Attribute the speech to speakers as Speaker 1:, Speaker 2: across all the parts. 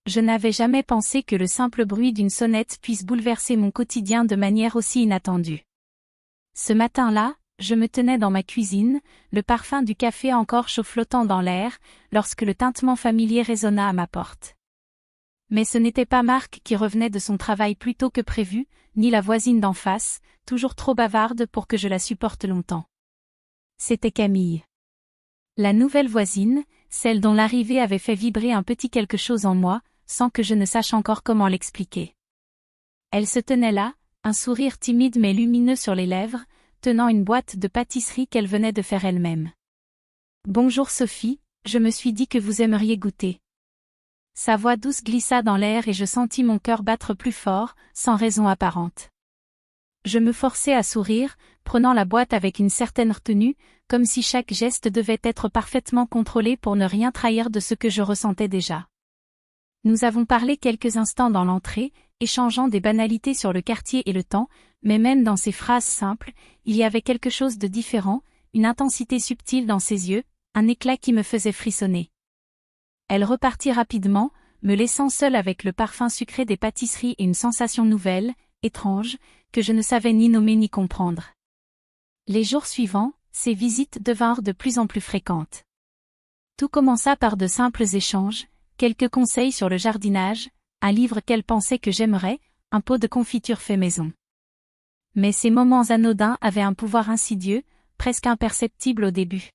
Speaker 1: Je n'avais jamais pensé que le simple bruit d'une sonnette puisse bouleverser mon quotidien de manière aussi inattendue. Ce matin-là, je me tenais dans ma cuisine, le parfum du café encore chaud flottant dans l'air, lorsque le tintement familier résonna à ma porte. Mais ce n'était pas Marc qui revenait de son travail plus tôt que prévu, ni la voisine d'en face, toujours trop bavarde pour que je la supporte longtemps. C'était Camille. La nouvelle voisine, celle dont l'arrivée avait fait vibrer un petit quelque chose en moi, sans que je ne sache encore comment l'expliquer. Elle se tenait là, un sourire timide mais lumineux sur les lèvres, tenant une boîte de pâtisserie qu'elle venait de faire elle-même. « Bonjour Sophie, je me suis dit que vous aimeriez goûter. » Sa voix douce glissa dans l'air et je sentis mon cœur battre plus fort, sans raison apparente. Je me forçai à sourire, prenant la boîte avec une certaine retenue, comme si chaque geste devait être parfaitement contrôlé pour ne rien trahir de ce que je ressentais déjà. Nous avons parlé quelques instants dans l'entrée, échangeant des banalités sur le quartier et le temps, mais même dans ces phrases simples, il y avait quelque chose de différent, une intensité subtile dans ses yeux, un éclat qui me faisait frissonner. Elle repartit rapidement, me laissant seule avec le parfum sucré des pâtisseries et une sensation nouvelle, étrange, que je ne savais ni nommer ni comprendre. Les jours suivants, ces visites devinrent de plus en plus fréquentes. Tout commença par de simples échanges, quelques conseils sur le jardinage, un livre qu'elle pensait que j'aimerais, un pot de confiture fait maison. Mais ces moments anodins avaient un pouvoir insidieux, presque imperceptible au début.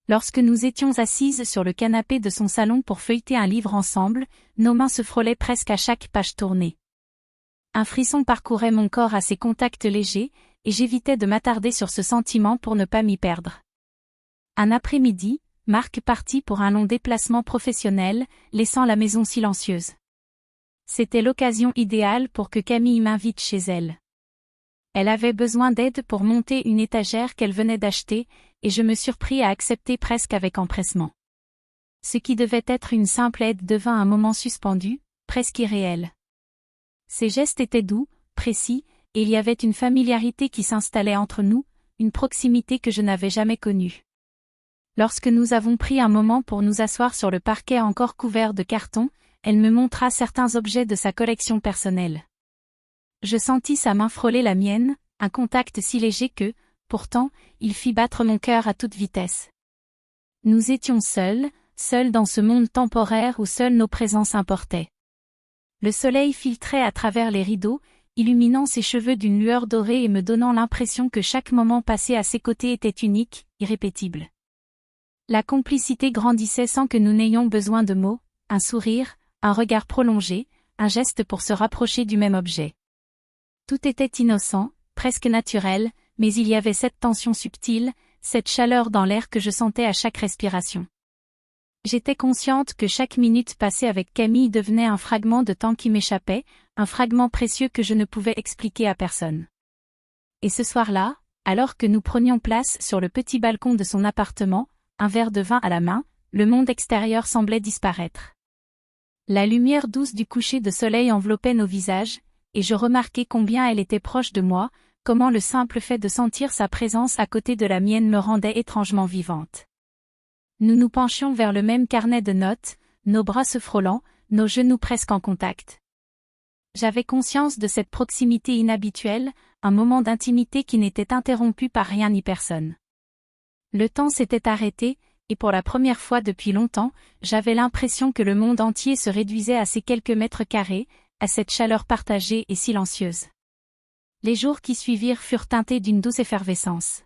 Speaker 1: Lorsque nous étions assises sur le canapé de son salon pour feuilleter un livre ensemble, nos mains se frôlaient presque à chaque page tournée. Un frisson parcourait mon corps à ces contacts légers, et j'évitais de m'attarder sur ce sentiment pour ne pas m'y perdre. Un après-midi, Marc partit pour un long déplacement professionnel, laissant la maison silencieuse. C'était l'occasion idéale pour que Camille m'invite chez elle. Elle avait besoin d'aide pour monter une étagère qu'elle venait d'acheter, et je me surpris à accepter presque avec empressement. Ce qui devait être une simple aide devint un moment suspendu, presque irréel. Ses gestes étaient doux, précis, et il y avait une familiarité qui s'installait entre nous, une proximité que je n'avais jamais connue. Lorsque nous avons pris un moment pour nous asseoir sur le parquet encore couvert de cartons, elle me montra certains objets de sa collection personnelle. Je sentis sa main frôler la mienne, un contact si léger que, pourtant, il fit battre mon cœur à toute vitesse. Nous étions seuls dans ce monde temporaire où seules nos présences importaient. Le soleil filtrait à travers les rideaux, illuminant ses cheveux d'une lueur dorée et me donnant l'impression que chaque moment passé à ses côtés était unique, irrépétible. La complicité grandissait sans que nous n'ayons besoin de mots, un sourire, un regard prolongé, un geste pour se rapprocher du même objet. Tout était innocent, presque naturel, mais il y avait cette tension subtile, cette chaleur dans l'air que je sentais à chaque respiration. J'étais consciente que chaque minute passée avec Camille devenait un fragment de temps qui m'échappait, un fragment précieux que je ne pouvais expliquer à personne. Et ce soir-là, alors que nous prenions place sur le petit balcon de son appartement, un verre de vin à la main, le monde extérieur semblait disparaître. La lumière douce du coucher de soleil enveloppait nos visages, et je remarquai combien elle était proche de moi, comment le simple fait de sentir sa présence à côté de la mienne me rendait étrangement vivante. Nous nous penchions vers le même carnet de notes, nos bras se frôlant, nos genoux presque en contact. J'avais conscience de cette proximité inhabituelle, un moment d'intimité qui n'était interrompu par rien ni personne. Le temps s'était arrêté, et pour la première fois depuis longtemps, j'avais l'impression que le monde entier se réduisait à ces quelques mètres carrés, à cette chaleur partagée et silencieuse. Les jours qui suivirent furent teintés d'une douce effervescence.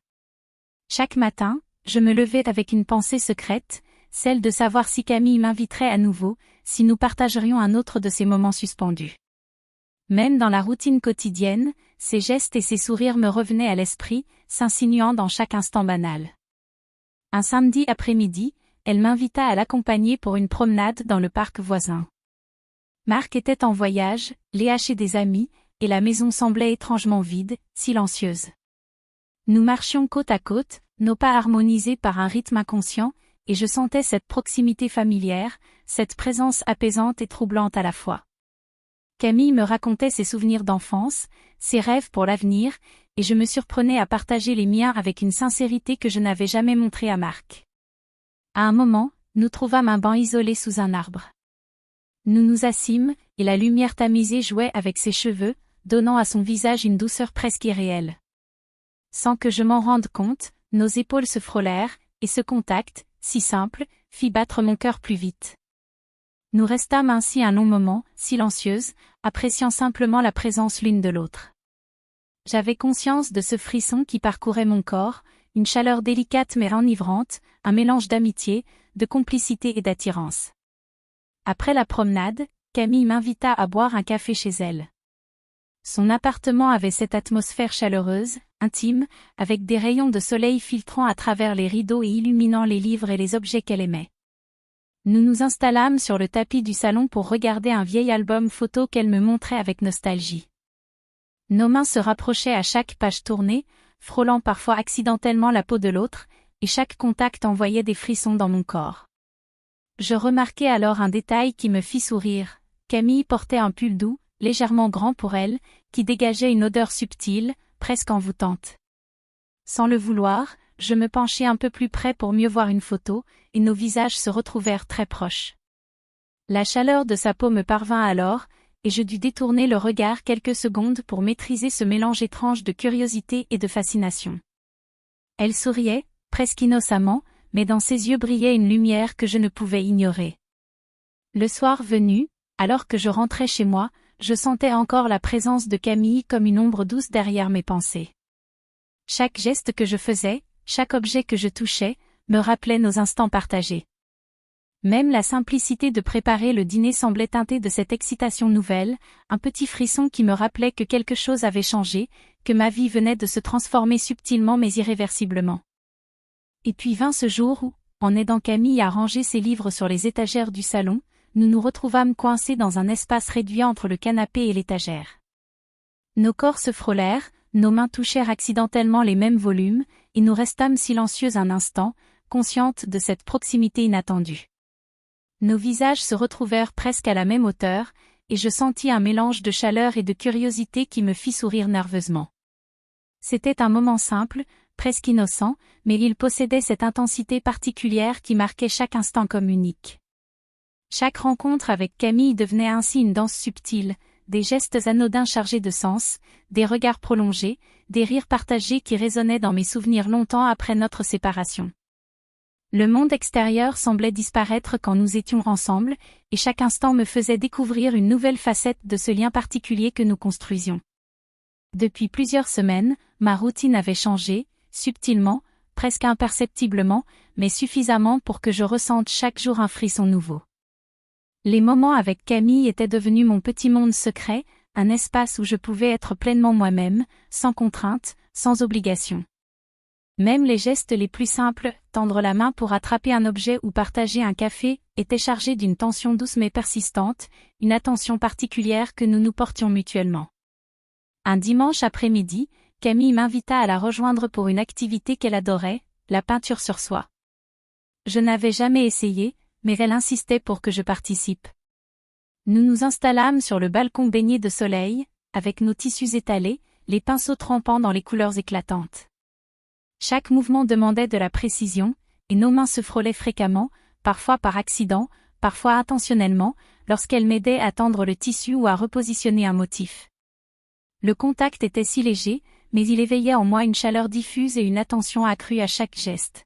Speaker 1: Chaque matin, je me levais avec une pensée secrète, celle de savoir si Camille m'inviterait à nouveau, si nous partagerions un autre de ces moments suspendus. Même dans la routine quotidienne, ses gestes et ses sourires me revenaient à l'esprit, s'insinuant dans chaque instant banal. Un samedi après-midi, elle m'invita à l'accompagner pour une promenade dans le parc voisin. Marc était en voyage, Léa chez des amis, et la maison semblait étrangement vide, silencieuse. Nous marchions côte à côte, nos pas harmonisés par un rythme inconscient, et je sentais cette proximité familière, cette présence apaisante et troublante à la fois. Camille me racontait ses souvenirs d'enfance, ses rêves pour l'avenir, et je me surprenais à partager les miens avec une sincérité que je n'avais jamais montrée à Marc. À un moment, nous trouvâmes un banc isolé sous un arbre. Nous nous assîmes, et la lumière tamisée jouait avec ses cheveux, donnant à son visage une douceur presque irréelle. Sans que je m'en rende compte, nos épaules se frôlèrent, et ce contact, si simple, fit battre mon cœur plus vite. Nous restâmes ainsi un long moment, silencieuses, appréciant simplement la présence l'une de l'autre. J'avais conscience de ce frisson qui parcourait mon corps, une chaleur délicate mais enivrante, un mélange d'amitié, de complicité et d'attirance. Après la promenade, Camille m'invita à boire un café chez elle. Son appartement avait cette atmosphère chaleureuse, intime, avec des rayons de soleil filtrant à travers les rideaux et illuminant les livres et les objets qu'elle aimait. Nous nous installâmes sur le tapis du salon pour regarder un vieil album photo qu'elle me montrait avec nostalgie. Nos mains se rapprochaient à chaque page tournée, frôlant parfois accidentellement la peau de l'autre, et chaque contact envoyait des frissons dans mon corps. Je remarquai alors un détail qui me fit sourire. Camille portait un pull doux, légèrement grand pour elle, qui dégageait une odeur subtile, presque envoûtante. Sans le vouloir, je me penchai un peu plus près pour mieux voir une photo, et nos visages se retrouvèrent très proches. La chaleur de sa peau me parvint alors, et je dus détourner le regard quelques secondes pour maîtriser ce mélange étrange de curiosité et de fascination. Elle souriait, presque innocemment, mais dans ses yeux brillait une lumière que je ne pouvais ignorer. Le soir venu, alors que je rentrais chez moi, je sentais encore la présence de Camille comme une ombre douce derrière mes pensées. Chaque geste que je faisais, chaque objet que je touchais, me rappelait nos instants partagés. Même la simplicité de préparer le dîner semblait teintée de cette excitation nouvelle, un petit frisson qui me rappelait que quelque chose avait changé, que ma vie venait de se transformer subtilement mais irréversiblement. Et puis vint ce jour où, en aidant Camille à ranger ses livres sur les étagères du salon, nous nous retrouvâmes coincés dans un espace réduit entre le canapé et l'étagère. Nos corps se frôlèrent, nos mains touchèrent accidentellement les mêmes volumes, et nous restâmes silencieux un instant, conscientes de cette proximité inattendue. Nos visages se retrouvèrent presque à la même hauteur, et je sentis un mélange de chaleur et de curiosité qui me fit sourire nerveusement. C'était un moment simple, presque innocent, mais il possédait cette intensité particulière qui marquait chaque instant comme unique. Chaque rencontre avec Camille devenait ainsi une danse subtile, des gestes anodins chargés de sens, des regards prolongés, des rires partagés qui résonnaient dans mes souvenirs longtemps après notre séparation. Le monde extérieur semblait disparaître quand nous étions ensemble, et chaque instant me faisait découvrir une nouvelle facette de ce lien particulier que nous construisions. Depuis plusieurs semaines, ma routine avait changé, subtilement, presque imperceptiblement, mais suffisamment pour que je ressente chaque jour un frisson nouveau. Les moments avec Camille étaient devenus mon petit monde secret, un espace où je pouvais être pleinement moi-même, sans contrainte, sans obligation. Même les gestes les plus simples, tendre la main pour attraper un objet ou partager un café, étaient chargés d'une tension douce mais persistante, une attention particulière que nous nous portions mutuellement. Un dimanche après-midi, Camille m'invita à la rejoindre pour une activité qu'elle adorait, la peinture sur soie. Je n'avais jamais essayé, mais elle insistait pour que je participe. Nous nous installâmes sur le balcon baigné de soleil, avec nos tissus étalés, les pinceaux trempant dans les couleurs éclatantes. Chaque mouvement demandait de la précision, et nos mains se frôlaient fréquemment, parfois par accident, parfois intentionnellement, lorsqu'elle m'aidait à tendre le tissu ou à repositionner un motif. Le contact était si léger, mais il éveillait en moi une chaleur diffuse et une attention accrue à chaque geste.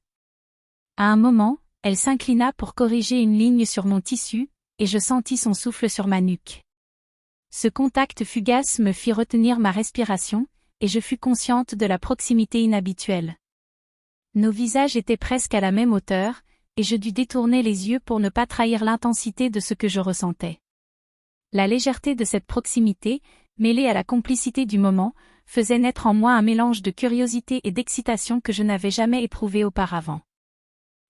Speaker 1: À un moment, elle s'inclina pour corriger une ligne sur mon tissu, et je sentis son souffle sur ma nuque. Ce contact fugace me fit retenir ma respiration, et je fus consciente de la proximité inhabituelle. Nos visages étaient presque à la même hauteur, et je dus détourner les yeux pour ne pas trahir l'intensité de ce que je ressentais. La légèreté de cette proximité, mêlée à la complicité du moment, faisait naître en moi un mélange de curiosité et d'excitation que je n'avais jamais éprouvé auparavant.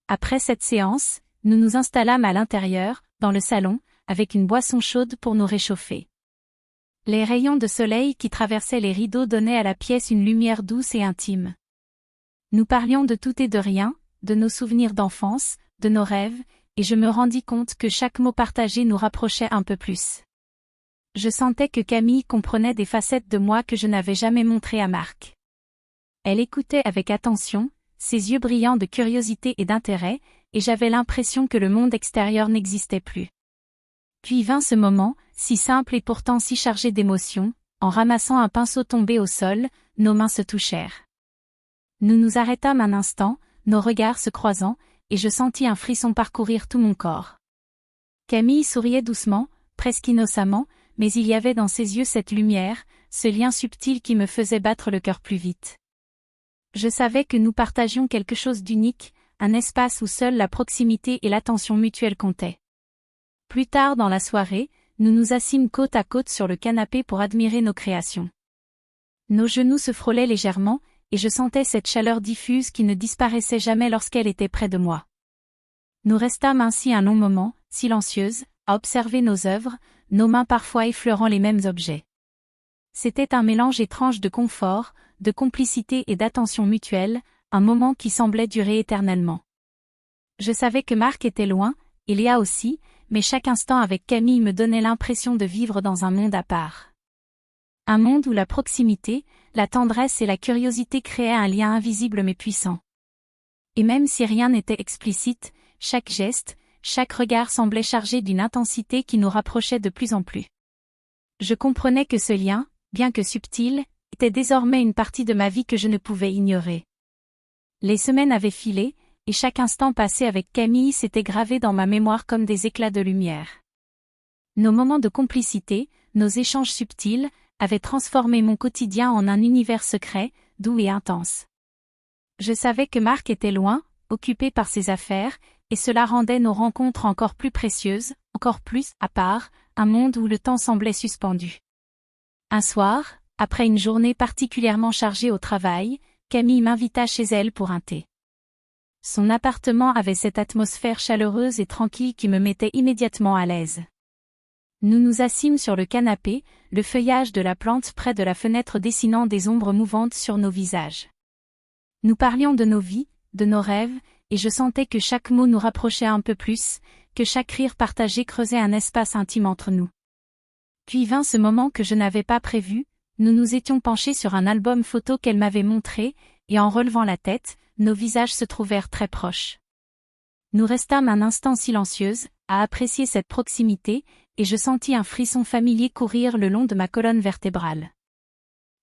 Speaker 1: Après cette séance, nous nous installâmes à l'intérieur, dans le salon, avec une boisson chaude pour nous réchauffer. Les rayons de soleil qui traversaient les rideaux donnaient à la pièce une lumière douce et intime. Nous parlions de tout et de rien, de nos souvenirs d'enfance, de nos rêves, et je me rendis compte que chaque mot partagé nous rapprochait un peu plus. Je sentais que Camille comprenait des facettes de moi que je n'avais jamais montrées à Marc. Elle écoutait avec attention, ses yeux brillants de curiosité et d'intérêt, et j'avais l'impression que le monde extérieur n'existait plus. Puis vint ce moment, si simple et pourtant si chargé d'émotions, en ramassant un pinceau tombé au sol, nos mains se touchèrent. Nous nous arrêtâmes un instant, nos regards se croisant, et je sentis un frisson parcourir tout mon corps. Camille souriait doucement, presque innocemment, mais il y avait dans ses yeux cette lumière, ce lien subtil qui me faisait battre le cœur plus vite. Je savais que nous partagions quelque chose d'unique, un espace où seule la proximité et l'attention mutuelle comptaient. Plus tard dans la soirée, nous nous assîmes côte à côte sur le canapé pour admirer nos créations. Nos genoux se frôlaient légèrement, et je sentais cette chaleur diffuse qui ne disparaissait jamais lorsqu'elle était près de moi. Nous restâmes ainsi un long moment, silencieuses, à observer nos œuvres, nos mains parfois effleurant les mêmes objets. C'était un mélange étrange de confort, de complicité et d'attention mutuelle, un moment qui semblait durer éternellement. Je savais que Marc était loin, et Léa aussi, mais chaque instant avec Camille me donnait l'impression de vivre dans un monde à part. Un monde où la proximité, la tendresse et la curiosité créaient un lien invisible mais puissant. Et même si rien n'était explicite, chaque geste, chaque regard semblait chargé d'une intensité qui nous rapprochait de plus en plus. Je comprenais que ce lien, bien que subtil, était désormais une partie de ma vie que je ne pouvais ignorer. Les semaines avaient filé, et chaque instant passé avec Camille s'était gravé dans ma mémoire comme des éclats de lumière. Nos moments de complicité, nos échanges subtils, avaient transformé mon quotidien en un univers secret, doux et intense. Je savais que Marc était loin, occupé par ses affaires, et cela rendait nos rencontres encore plus précieuses, encore plus à part, un monde où le temps semblait suspendu. Un soir, après une journée particulièrement chargée au travail, Camille m'invita chez elle pour un thé. Son appartement avait cette atmosphère chaleureuse et tranquille qui me mettait immédiatement à l'aise. Nous nous assîmes sur le canapé, le feuillage de la plante près de la fenêtre dessinant des ombres mouvantes sur nos visages. Nous parlions de nos vies, de nos rêves, et je sentais que chaque mot nous rapprochait un peu plus, que chaque rire partagé creusait un espace intime entre nous. Puis vint ce moment que je n'avais pas prévu, nous nous étions penchés sur un album photo qu'elle m'avait montré, et en relevant la tête, nos visages se trouvèrent très proches. Nous restâmes un instant silencieuses, à apprécier cette proximité, et je sentis un frisson familier courir le long de ma colonne vertébrale.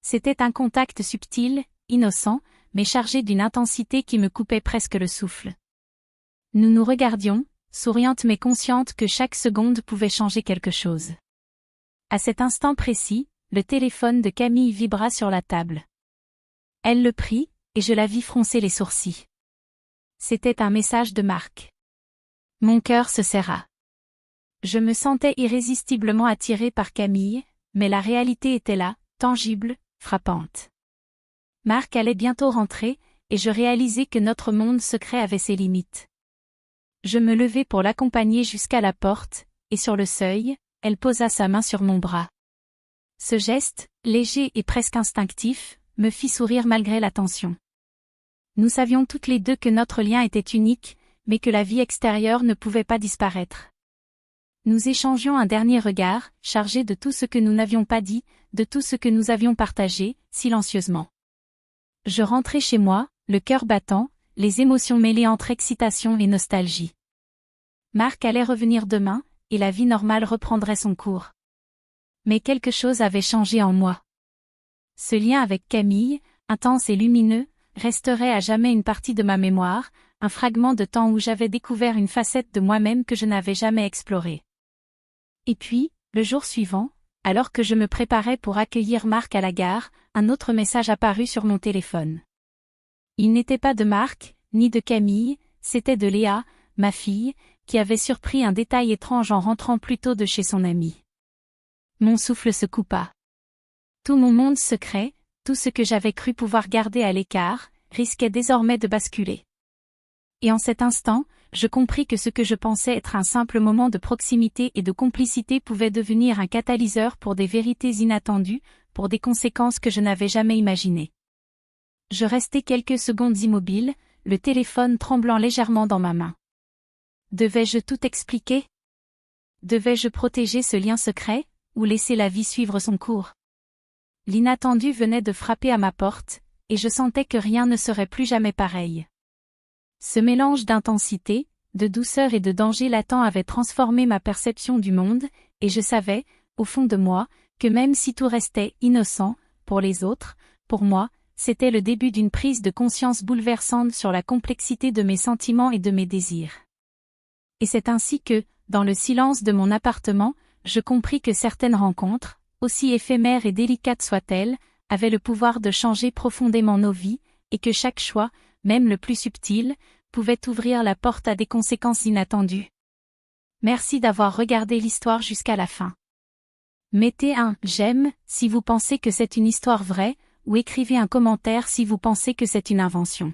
Speaker 1: C'était un contact subtil, innocent, mais chargé d'une intensité qui me coupait presque le souffle. Nous nous regardions, souriantes mais conscientes que chaque seconde pouvait changer quelque chose. À cet instant précis, le téléphone de Camille vibra sur la table. Elle le prit, et je la vis froncer les sourcils. C'était un message de Marc. Mon cœur se serra. Je me sentais irrésistiblement attirée par Camille, mais la réalité était là, tangible, frappante. Marc allait bientôt rentrer, et je réalisais que notre monde secret avait ses limites. Je me levai pour l'accompagner jusqu'à la porte, et sur le seuil, elle posa sa main sur mon bras. Ce geste, léger et presque instinctif, me fit sourire malgré la tension. Nous savions toutes les deux que notre lien était unique, mais que la vie extérieure ne pouvait pas disparaître. Nous échangions un dernier regard, chargé de tout ce que nous n'avions pas dit, de tout ce que nous avions partagé, silencieusement. Je rentrai chez moi, le cœur battant, les émotions mêlées entre excitation et nostalgie. Marc allait revenir demain, et la vie normale reprendrait son cours. Mais quelque chose avait changé en moi. Ce lien avec Camille, intense et lumineux, resterait à jamais une partie de ma mémoire, un fragment de temps où j'avais découvert une facette de moi-même que je n'avais jamais explorée. Et puis, le jour suivant, alors que je me préparais pour accueillir Marc à la gare, un autre message apparut sur mon téléphone. Il n'était pas de Marc, ni de Camille, c'était de Léa, ma fille, qui avait surpris un détail étrange en rentrant plus tôt de chez son amie. Mon souffle se coupa. Tout mon monde secret, tout ce que j'avais cru pouvoir garder à l'écart, risquait désormais de basculer. Et en cet instant, je compris que ce que je pensais être un simple moment de proximité et de complicité pouvait devenir un catalyseur pour des vérités inattendues, pour des conséquences que je n'avais jamais imaginées. Je restai quelques secondes immobile, le téléphone tremblant légèrement dans ma main. Devais-je tout expliquer? Devais-je protéger ce lien secret, ou laisser la vie suivre son cours? L'inattendu venait de frapper à ma porte, et je sentais que rien ne serait plus jamais pareil. Ce mélange d'intensité, de douceur et de danger latent avaient transformé ma perception du monde, et je savais, au fond de moi, que même si tout restait innocent, pour les autres, pour moi, c'était le début d'une prise de conscience bouleversante sur la complexité de mes sentiments et de mes désirs. Et c'est ainsi que, dans le silence de mon appartement, je compris que certaines rencontres, aussi éphémères et délicates soient-elles, avaient le pouvoir de changer profondément nos vies, et que chaque choix, même le plus subtil, pouvait ouvrir la porte à des conséquences inattendues. Merci d'avoir regardé l'histoire jusqu'à la fin. Mettez un « j'aime » si vous pensez que c'est une histoire vraie, ou écrivez un commentaire si vous pensez que c'est une invention.